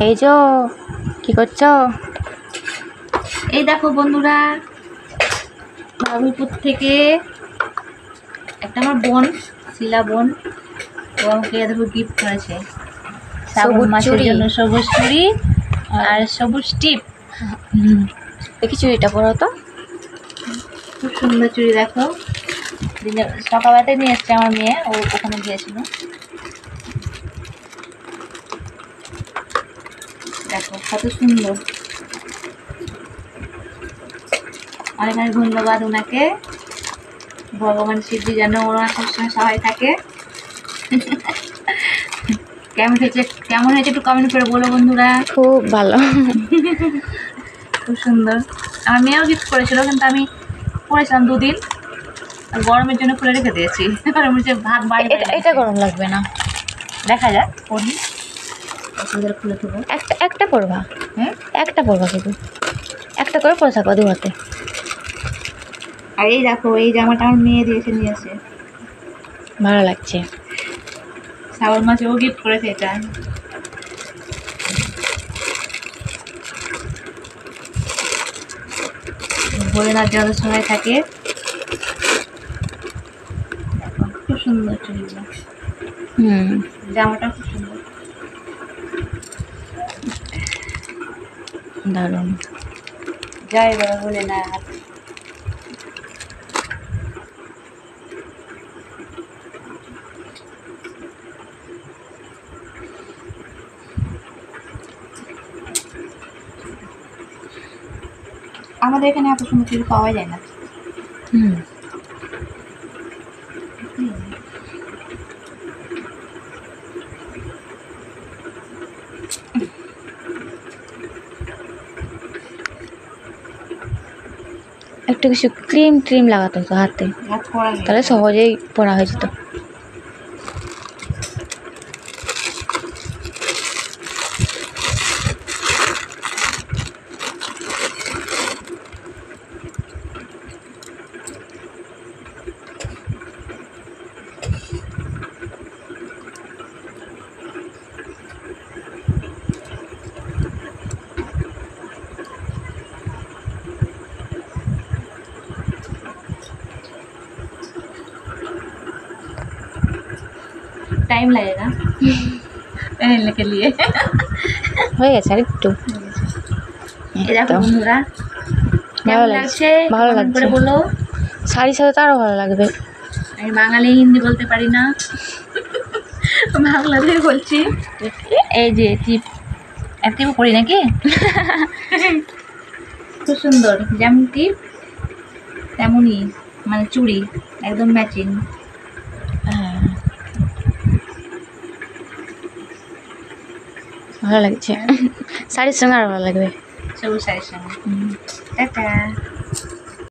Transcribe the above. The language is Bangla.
এই যে কি করছো? এই দেখো বন্ধুরা, বাবুলপুর থেকে একটা আমার বোন, শিলা বোন, ও আমাকে দেখো গিফট করেছে শ্রাবণ মাসের জন্য সবুজ চুড়ি আর সবুজ টিপ। দেখি চুড়িটা পরো তো, খুব সুন্দর চুড়ি। দেখো সকালবেলাতে নিয়ে এসছে আমার মেয়ে, ও ওখানে গিয়েছিল। দেখো কত সুন্দর। অনেক অনেক ধন্যবাদ ওনাকে। ভগবান শিবজি যেন ওনার সবসময় সহায় থাকে। কেমন হয়েছে একটু কমেন্ট করে বলো বন্ধুরা। খুব ভালো, খুব সুন্দর। আমার মেয়েও গিফট করেছিল, কিন্তু আমি পরেছিলাম 2 দিন, গরমের জন্য খুলে রেখে দিয়েছি। ভাত বাড়ি এটা গরম লাগবে না, দেখা যাক পরি খুলে দেবো। একটা পরবা, হ্যাঁ একটা পরবা, শুধু একটা করে পরে থাকবা 2 হাতে। আর এই দেখো, এই জামাটা আমার মেয়ে দিয়েছে, নিয়েছে, ভালো লাগছে। শ্রাবণ মাসে ও গিফট করেছে এটা। ভোলেনাথ যত সময় থাকে। খুব সুন্দর চুড়িগুলো, জামাটা খুব সুন্দর, দারুণ। জয় বাবা ভোলেনাথ। আমাদের এখানে এত সুন্দর চুড়ি পাওয়া যায় না। একটু কিছু ক্রিম লাগাতে হতো হাতে, তাহলে সহজেই পরা হয়ে যেত। टाइम लगेगा पहनने के लिए। হয়ে গেছে আর একটু। দেখো বন্ধুরা, ভালো লাগছে, ভালো কমেন্ট করে লাগছে। বলো। শাড়ির সাথে তো আরো ভালো লাগবে। আমি বাঙালি, হিন্দি বলতে পারি না, বাংলাতেই বলছি। এই যে টিপ, টিপও পরি নাকি? খুব সুন্দর, যেমন টিপ তেমনই, মানে চুড়ি একদম ম্যাচিং। ভালো লাগছে, শাড়ির সঙ্গে আরো ভালো লাগবে। সবুজ শাড়ির সঙ্গে। টাটা।